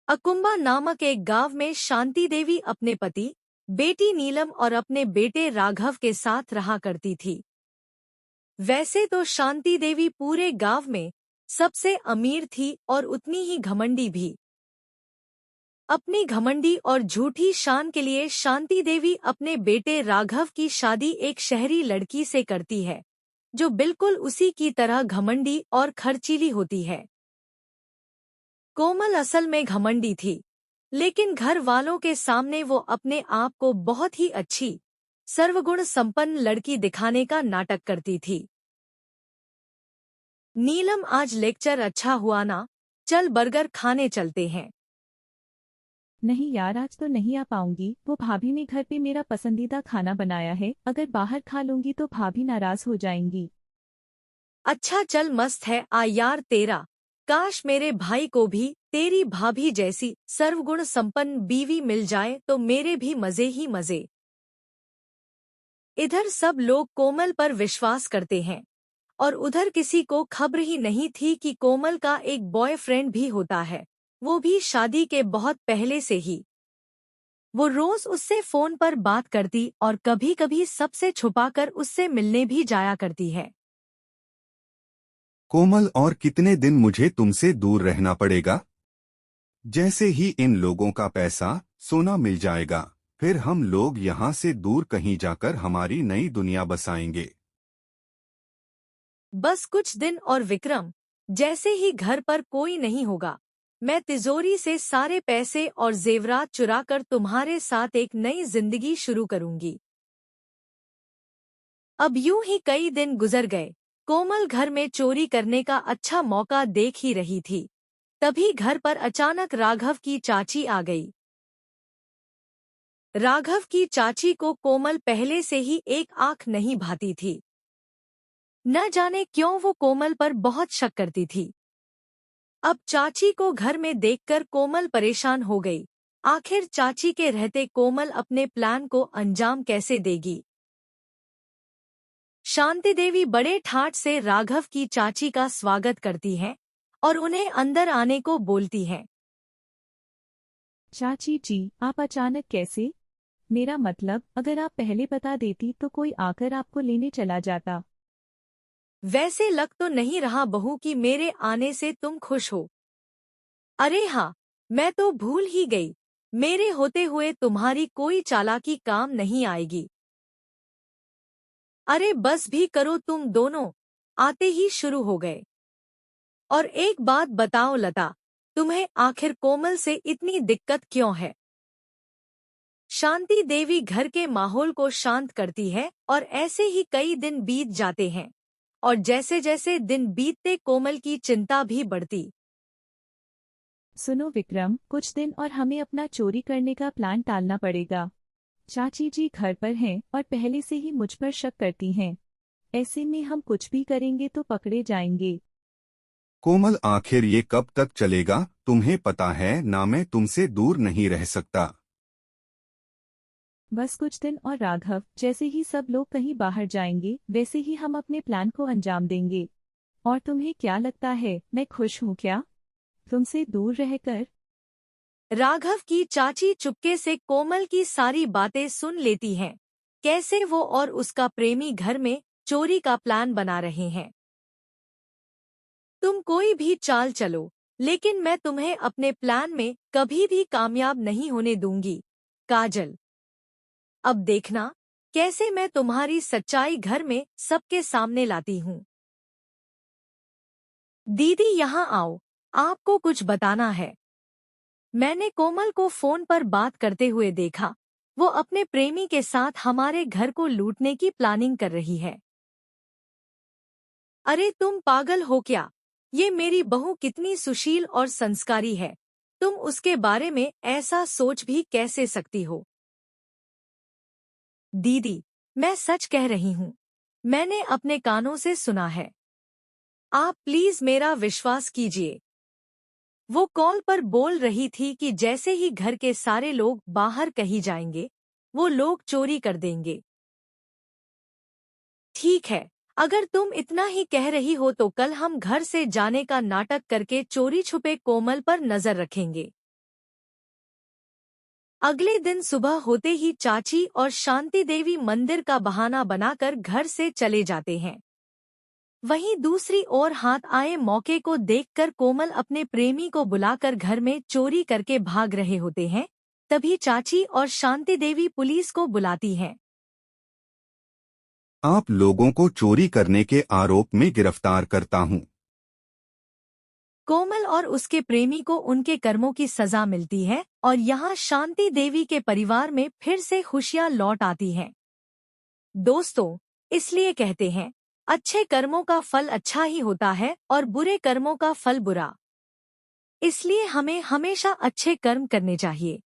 अकुम्बा नामक एक गांव में शांति देवी अपने पति, बेटी नीलम और अपने बेटे राघव के साथ रहा करती थी। वैसे तो शांति देवी पूरे गांव में सबसे अमीर थी और उतनी ही घमंडी भी। अपनी घमंडी और झूठी शान के लिए शांति देवी अपने बेटे राघव की शादी एक शहरी लड़की से करती है, जो बिल्कुल उसी की तरह घमंडी और खर्चीली होती है। कोमल असल में घमंडी थी, लेकिन घर वालों के सामने वो अपने आप को बहुत ही अच्छी, सर्वगुण संपन्न लड़की दिखाने का नाटक करती थी। नीलम, आज लेक्चर अच्छा हुआ ना? चल बर्गर खाने चलते हैं। नहीं यार, आज तो नहीं आ पाऊंगी। वो भाभी ने घर पे मेरा पसंदीदा खाना बनाया है, अगर बाहर खा लूंगी तो भाभी नाराज हो जाएंगी। अच्छा चल, मस्त है आ यार तेरा। काश मेरे भाई को भी तेरी भाभी जैसी सर्वगुण संपन्न बीवी मिल जाए तो मेरे भी मजे ही मजे। इधर सब लोग कोमल पर विश्वास करते हैं और उधर किसी को खबर ही नहीं थी कि कोमल का एक बॉयफ्रेंड भी होता है, वो भी शादी के बहुत पहले से ही। वो रोज उससे फोन पर बात करती और कभी कभी सबसे छुपाकर उससे मिलने भी जाया करती है। कोमल, और कितने दिन मुझे तुमसे दूर रहना पड़ेगा? जैसे ही इन लोगों का पैसा सोना मिल जाएगा, फिर हम लोग यहाँ से दूर कहीं जाकर हमारी नई दुनिया बसाएंगे। बस कुछ दिन और विक्रम, जैसे ही घर पर कोई नहीं होगा, मैं तिजोरी से सारे पैसे और जेवरात चुराकर तुम्हारे साथ एक नई जिंदगी शुरू करूंगी। अब यूं ही कई दिन गुजर गए। कोमल घर में चोरी करने का अच्छा मौका देख ही रही थी। तभी घर पर अचानक राघव की चाची आ गई। राघव की चाची को कोमल पहले से ही एक आंख नहीं भाती थी। न जाने क्यों वो कोमल पर बहुत शक करती थी। अब चाची को घर में देखकर कोमल परेशान हो गई। आखिर चाची के रहते कोमल अपने प्लान को अंजाम कैसे देगी? शांति देवी बड़े ठाठ से राघव की चाची का स्वागत करती है और उन्हें अंदर आने को बोलती है। चाची जी, आप अचानक कैसे? मेरा मतलब, अगर आप पहले बता देती तो कोई आकर आपको लेने चला जाता। वैसे लग तो नहीं रहा बहू कि मेरे आने से तुम खुश हो। अरे हाँ, मैं तो भूल ही गई, मेरे होते हुए तुम्हारी कोई चालाकी काम नहीं आएगी। अरे बस भी करो तुम दोनों, आते ही शुरू हो गए। और एक बात बताओ लता, तुम्हें आखिर कोमल से इतनी दिक्कत क्यों है? शांति देवी घर के माहौल को शांत करती है और ऐसे ही कई दिन बीत जाते हैं और जैसे जैसे दिन बीतते कोमल की चिंता भी बढ़ती। सुनो विक्रम, कुछ दिन और हमें अपना चोरी करने का प्लान टालना पड़ेगा। चाची जी घर पर हैं और पहले से ही मुझ पर शक करती हैं। ऐसे में हम कुछ भी करेंगे तो पकड़े जाएंगे। कोमल, आखिर ये कब तक चलेगा? तुम्हें पता है ना, मैं तुमसे दूर नहीं रह सकता। बस कुछ दिन और राघव, जैसे ही सब लोग कहीं बाहर जाएंगे वैसे ही हम अपने प्लान को अंजाम देंगे। और तुम्हें क्या लगता है, मैं खुश हूँ क्या तुमसे दूर रहकर? राघव की चाची चुपके से कोमल की सारी बातें सुन लेती हैं। कैसे वो और उसका प्रेमी घर में चोरी का प्लान बना रहे हैं। तुम कोई भी चाल चलो, लेकिन मैं तुम्हें अपने प्लान में कभी भी कामयाब नहीं होने दूंगी, काजल। अब देखना कैसे मैं तुम्हारी सच्चाई घर में सबके सामने लाती हूँ। दीदी यहाँ आओ, आपको कुछ बताना है। मैंने कोमल को फोन पर बात करते हुए देखा। वो अपने प्रेमी के साथ हमारे घर को लूटने की प्लानिंग कर रही है। अरे तुम पागल हो क्या? ये मेरी बहू कितनी सुशील और संस्कारी है, तुम उसके बारे में ऐसा सोच भी कैसे सकती हो? दीदी, मैं सच कह रही हूँ, मैंने अपने कानों से सुना है। आप प्लीज मेरा विश्वास कीजिए। वो कॉल पर बोल रही थी कि जैसे ही घर के सारे लोग बाहर कहीं जाएंगे, वो लोग चोरी कर देंगे। ठीक है, अगर तुम इतना ही कह रही हो तो कल हम घर से जाने का नाटक करके चोरी छुपे कोमल पर नजर रखेंगे। अगले दिन सुबह होते ही चाची और शांति देवी मंदिर का बहाना बनाकर घर से चले जाते हैं। वहीं दूसरी ओर हाथ आए मौके को देखकर कोमल अपने प्रेमी को बुलाकर घर में चोरी करके भाग रहे होते हैं। तभी चाची और शांति देवी पुलिस को बुलाती हैं। आप लोगों को चोरी करने के आरोप में गिरफ्तार करता हूँ। कोमल और उसके प्रेमी को उनके कर्मों की सजा मिलती है और यहाँ शांति देवी के परिवार में फिर से खुशियाँ लौट आती हैं। दोस्तों, इसलिए कहते हैं, अच्छे कर्मों का फल अच्छा ही होता है और बुरे कर्मों का फल बुरा। इसलिए हमें हमेशा अच्छे कर्म करने चाहिए।